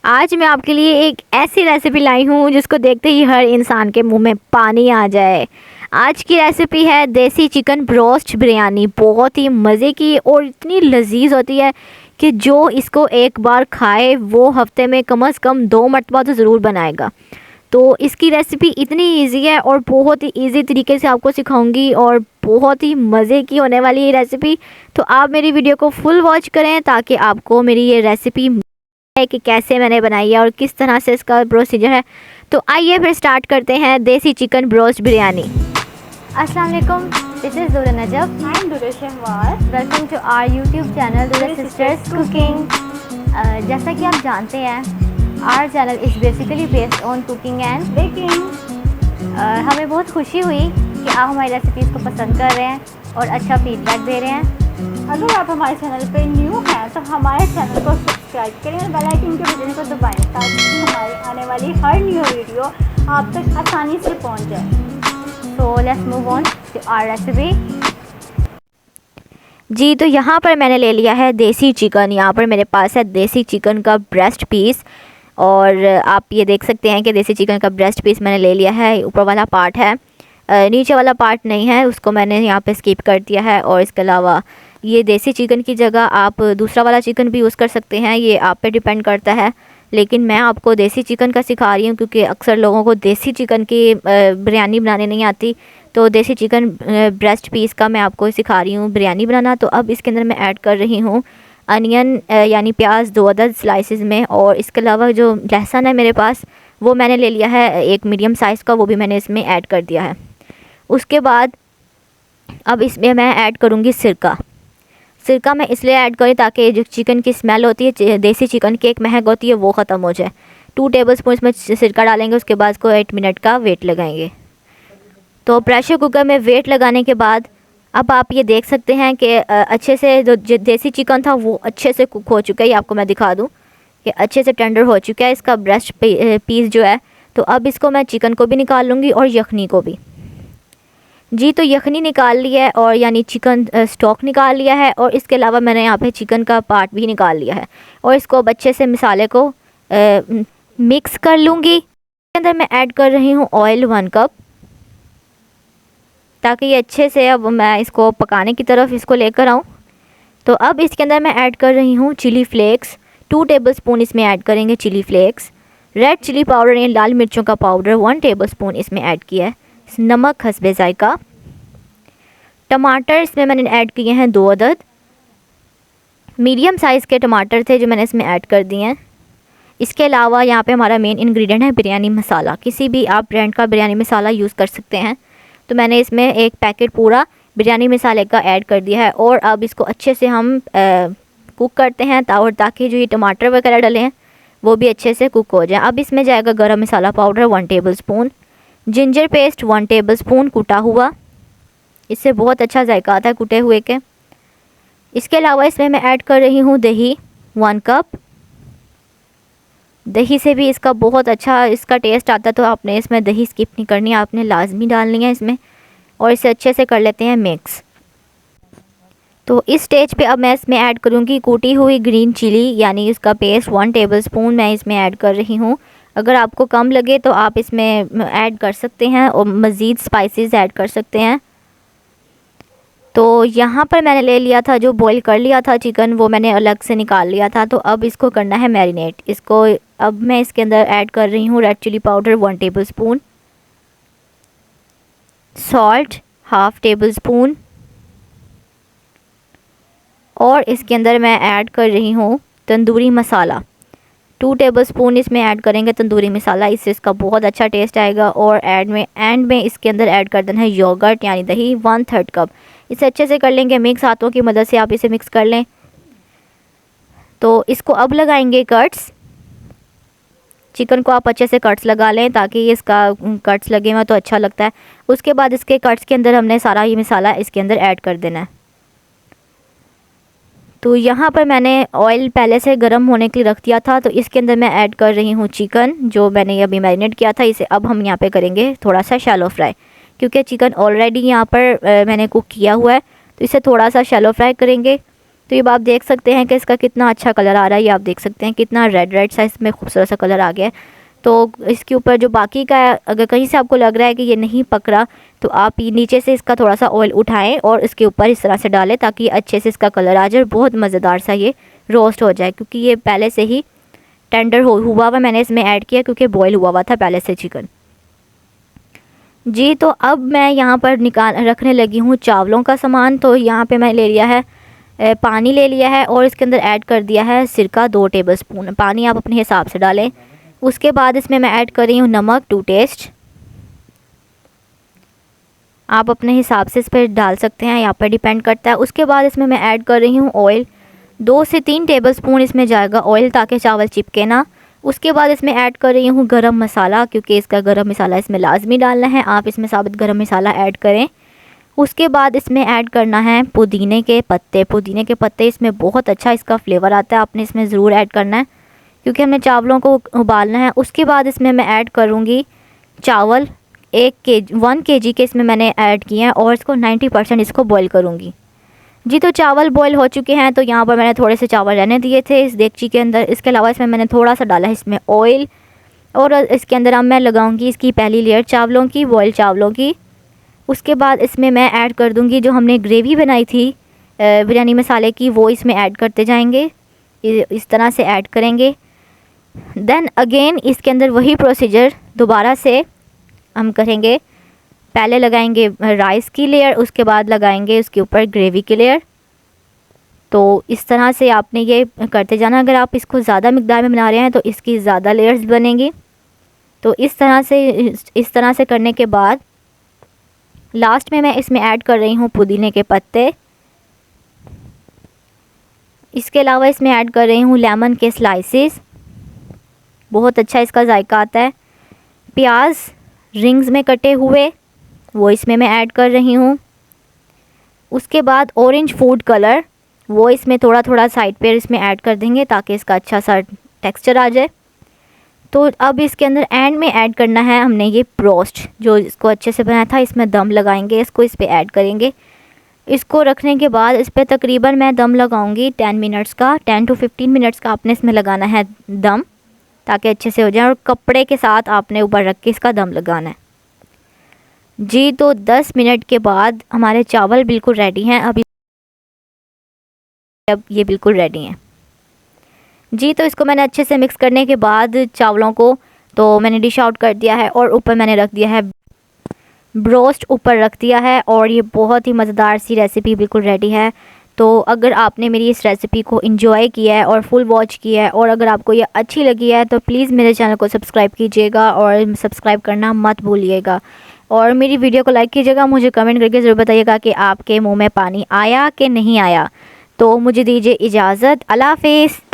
आज मैं आपके लिए एक ऐसी रेसिपी लाई हूँ जिसको देखते ही हर इंसान के मुंह में पानी आ जाए। आज की रेसिपी है देसी चिकन ब्रोस्ट बिरयानी। बहुत ही मज़े की और इतनी लजीज होती है कि जो इसको एक बार खाए वो हफ्ते में कम से कम 2 मरतबा तो ज़रूर बनाएगा। तो इसकी रेसिपी इतनी इजी है और बहुत ही इजी तरीके से आपको सिखाऊंगी और बहुत ही मज़े की होने वाली ये रेसिपी। तो आप मेरी वीडियो को फुल वॉच करें ताकि आपको मेरी ये रेसिपी कि कैसे मैंने बनाई है और किस तरह से इसका प्रोसीजर है। तो आइए फिर स्टार्ट करते हैं देसी चिकन ब्रोस्ट बिरयानी। अस्सलाम वालेकुम, दिस इज़ दुरा नजब एंड दुरा शहवाज। Welcome to our YouTube channel Dura sisters cooking. जैसा कि आप जानते हैं our channel is basically based on cooking and baking. हमें बहुत खुशी हुई कि आप हमारी रेसिपीज़ को पसंद कर रहे हैं और अच्छा फीडबैक दे रहे हैं। अगर आप हमारे चैनल पे न्यू हैं तो हमारे चैनल को सब्सक्राइब करें और बेल आइकन के बटन को दबाएं ताकि हमारी आने वाली हर न्यू वीडियो आप तक आसानी से पहुंच जाए। So let's move on to our recipe. जी, तो यहाँ पर मैंने ले लिया है देसी चिकन। यहाँ पर मेरे पास है देसी चिकन का ब्रेस्ट पीस और आप ये देख सकते हैं कि देसी चिकन का ब्रेस्ट पीस मैंने ले लिया है। ऊपर वाला पार्ट है, नीचे वाला पार्ट नहीं है, उसको मैंने यहाँ पे स्किप कर दिया है। और इसके अलावा ये देसी चिकन की जगह आप दूसरा वाला चिकन भी यूज़ कर सकते हैं, ये आप पे डिपेंड करता है। लेकिन मैं आपको देसी चिकन का सिखा रही हूँ क्योंकि अक्सर लोगों को देसी चिकन की बिरयानी बनाने नहीं आती। तो देसी चिकन ब्रेस्ट पीस का मैं आपको सिखा रही हूँ बिरयानी बनाना। तो अब इसके अंदर मैं ऐड कर रही हूँ अनियन यानी प्याज 2 अदद स्लाइसेस में। और इसके अलावा जो लहसुन है मेरे पास वो मैंने ले लिया है एक मीडियम साइज़ का, वो भी मैंने इसमें ऐड कर दिया है। उसके बाद अब इसमें मैं ऐड करूँगी सिरका। सिरका मैं इसलिए ऐड करी ताकि जो चिकन की स्मेल होती है, देसी चिकन की एक महक होती है, वो ख़त्म हो जाए। 2 टेबलस्पून इसमें सिरका डालेंगे। उसके बाद इसको 8 मिनट का वेट लगाएंगे। तो प्रेशर कुकर में वेट लगाने के बाद अब आप ये देख सकते हैं कि अच्छे से जो देसी चिकन था वो अच्छे से कुक हो चुका है। ये आपको मैं दिखा दूँ कि अच्छे से टेंडर हो चुका है इसका ब्रेस्ट पीस जो है। तो अब इसको मैं चिकन को भी निकाल लूँगी और यखनी को भी। जी, तो यखनी निकाल लिया है और यानी चिकन स्टॉक निकाल लिया है और इसके अलावा मैंने यहाँ पे चिकन का पार्ट भी निकाल लिया है। और इसको अब अच्छे से मसाले को मिक्स कर लूँगी। इसके अंदर मैं ऐड कर रही हूँ ऑयल 1 कप ताकि ये अच्छे से अब मैं इसको पकाने की तरफ इसको लेकर आऊँ। तो अब इसके अंदर मैं ऐड कर रही हूँ चिली फ्लेक्स। 2 टेबलस्पून इसमें ऐड करेंगे chilli flakes. Red chilli powder यानी लाल मिर्चों का पाउडर 1 टेबलस्पून इसमें ऐड किया है। नमक हस्बे जायका। टमाटर इसमें मैंने ऐड किए हैं 2 अदद। मीडियम साइज़ के टमाटर थे जो मैंने इसमें ऐड कर दिए हैं। इसके अलावा यहाँ पे हमारा मेन इंग्रेडिएंट है बिरयानी मसाला। किसी भी आप ब्रांड का बिरयानी मसाला यूज़ कर सकते हैं। तो मैंने इसमें एक पैकेट पूरा बिरयानी मसाले का ऐड कर दिया है। और अब इसको अच्छे से हम कुक करते हैं और ताकि जो ये टमाटर वगैरह डले हैं वो भी अच्छे से कुक हो जाए। अब इसमें जाएगा गरम मसाला powder 1 tablespoon, ginger paste 1 tablespoon कुटा हुआ, इससे बहुत अच्छा जायका आता है कुटे हुए के। इसके अलावा इसमें मैं ऐड कर रही हूँ दही 1 कप। दही से भी इसका बहुत अच्छा इसका टेस्ट आता है। तो आपने इसमें दही स्किप नहीं करनी, आपने लाजमी डालनी है इसमें। और इसे अच्छे से कर लेते हैं मिक्स। तो इस स्टेज पे अब मैं इसमें ऐड करूँगी कूटी हुई ग्रीन चिली यानी इसका पेस्ट 1 टेबलस्पून मैं इसमें ऐड कर रही हूँ। अगर आपको कम लगे तो आप इसमें ऐड कर सकते हैं और मज़ीद स्पाइसेस ऐड कर सकते हैं। तो यहाँ पर मैंने ले लिया था जो बॉईल कर लिया था चिकन, वो मैंने अलग से निकाल लिया था। तो अब इसको करना है मैरिनेट। इसको अब मैं इसके अंदर ऐड कर रही हूँ red chilli powder 1 tablespoon, salt 1/2 tablespoon और इसके अंदर मैं ऐड कर रही हूँ तंदूरी मसाला 2 टेबलस्पून इसमें ऐड करेंगे तंदूरी मसाला, इससे इसका बहुत अच्छा टेस्ट आएगा। और एंड में इसके अंदर ऐड कर देना है योगर्ट यानी दही 1/3 कप। इसे अच्छे से कर लेंगे मिक्स, हाथों की मदद से आप इसे मिक्स कर लें। तो इसको अब लगाएंगे कट्स। चिकन को आप अच्छे से कट्स लगा लें ताकि इसका कट्स लगे हुए तो अच्छा लगता है। उसके बाद इसके कट्स के अंदर हमने सारा ये मसाला इसके अंदर ऐड कर देना है। तो यहाँ पर मैंने ऑयल पहले से गर्म होने के लिए रख दिया था। तो इसके अंदर मैं ऐड कर रही हूँ चिकन जो मैंने अभी मैरिनेट किया था। इसे अब हम यहाँ पे करेंगे थोड़ा सा शैलो फ्राई क्योंकि चिकन ऑलरेडी यहाँ पर मैंने कुक किया हुआ है। तो इसे थोड़ा सा शैलो फ्राई करेंगे तो ये आप देख सकते हैं कि इसका कितना अच्छा कलर आ रहा है। ये आप देख सकते हैं कितना रेड रेड सा इसमें खूबसूरत सा कलर आ गया है। तो इसके ऊपर जो बाकी का है, अगर कहीं से आपको लग रहा है कि ये नहीं पक रहा, तो आप ये नीचे से इसका थोड़ा सा ऑयल उठाएं और इसके ऊपर इस तरह से डालें ताकि अच्छे से इसका कलर आ जाए और बहुत मज़ेदार सा ये रोस्ट हो जाए, क्योंकि ये पहले से ही टेंडर हुआ हुआ मैंने इसमें ऐड किया क्योंकि बॉयल हुआ हुआ था पहले से चिकन। जी तो अब मैं यहाँ पर रखने लगी हूँ चावलों का सामान। तो यहाँ पे मैं ले लिया है पानी ले लिया है और इसके अंदर ऐड कर दिया है सिरका 2 टेबलस्पून। पानी आप अपने हिसाब से डालें। उसके बाद इसमें मैं ऐड कर रही हूँ नमक टू टेस्ट। आप अपने हिसाब से इस पर डाल सकते हैं, यहाँ पर डिपेंड करता है। उसके बाद इसमें मैं ऐड कर रही हूँ ऑयल। 2 से 3 टेबलस्पून इसमें जाएगा ऑयल ताकि चावल चिपके ना। उसके बाद इसमें ऐड कर रही हूँ गरम मसाला, क्योंकि इसका गरम मसाला इसमें लाजमी डालना है। आप इसमें साबुत गरम मसाला ऐड करें। उसके बाद इसमें ऐड करना है पुदीने के पत्ते। पुदीने के पत्ते इसमें बहुत अच्छा इसका फ्लेवर आता है, आपने इसमें ज़रूर ऐड करना है क्योंकि हमने चावलों को उबालना है। उसके बाद इसमें मैं ऐड करूँगी चावल 1 kg के इसमें मैंने ऐड किए हैं और इसको 90% इसको बॉईल करूँगी। जी तो चावल बॉईल हो चुके हैं। तो यहाँ पर मैंने थोड़े से चावल रहने दिए थे इस देगची के अंदर। इसके अलावा इसमें मैंने थोड़ा सा डाला है इसमें ऑयल और इसके अंदर अब मैं लगाऊंगी इसकी पहली लेयर चावलों की, बॉयल चावलों की। उसके बाद इसमें मैं ऐड कर दूंगी जो हमने ग्रेवी बनाई थी बिरयानी मसाले की, वो इसमें ऐड करते जाएंगे। इस तरह से ऐड करेंगे। देन अगेन इसके अंदर वही प्रोसीजर दोबारा से हम करेंगे। पहले लगाएंगे राइस की लेयर, उसके बाद लगाएंगे उसके ऊपर ग्रेवी की लेयर। तो इस तरह से आपने ये करते जाना। अगर आप इसको ज़्यादा मिकदार में बना रहे हैं तो इसकी ज़्यादा लेयर्स बनेंगी। तो इस तरह से करने के बाद लास्ट में मैं इसमें ऐड कर रही हूँ पुदीने के पत्ते। इसके अलावा इसमें ऐड कर रही हूँ लेमन के स्लाइसेस, बहुत अच्छा इसका जायका आता है। प्याज रिंग्स में कटे हुए वो इसमें मैं ऐड कर रही हूँ। उसके बाद ऑरेंज फूड कलर वो इसमें थोड़ा थोड़ा साइड पे इसमें ऐड कर देंगे ताकि इसका अच्छा सा टेक्सचर आ जाए। तो अब इसके अंदर एंड में ऐड करना है हमने ये ब्रोस्ट जो इसको अच्छे से बनाया था। इसमें दम लगाएंगे, इसको इस पर ऐड करेंगे। इसको रखने के बाद इस पर तकरीबन मैं दम लगाऊंगी 10 मिनट्स का, 10 to 15 मिनट्स का आपने इसमें लगाना है दम ताकि अच्छे से हो जाए। और कपड़े के साथ आपने ऊपर रख के इसका दम लगाना है। जी तो 10 मिनट के बाद हमारे चावल बिल्कुल रेडी हैं। अब ये बिल्कुल रेडी हैं। जी तो इसको मैंने अच्छे से मिक्स करने के बाद चावलों को तो मैंने डिश आउट कर दिया है और ऊपर मैंने रख दिया है ब्रोस्ट, ऊपर रख दिया है। और ये बहुत ही मज़ेदार सी रेसिपी बिल्कुल रेडी है। तो अगर आपने मेरी इस रेसिपी को एंजॉय किया है और फुल वॉच किया है और अगर आपको ये अच्छी लगी है तो प्लीज़ मेरे चैनल को सब्सक्राइब कीजिएगा और सब्सक्राइब करना मत भूलिएगा। और मेरी वीडियो को लाइक कीजिएगा। मुझे कमेंट करके ज़रूर बताइएगा कि आपके मुँह में पानी आया कि नहीं आया। तो मुझे दीजिए इजाज़त। अल्लाह हाफ़िज़।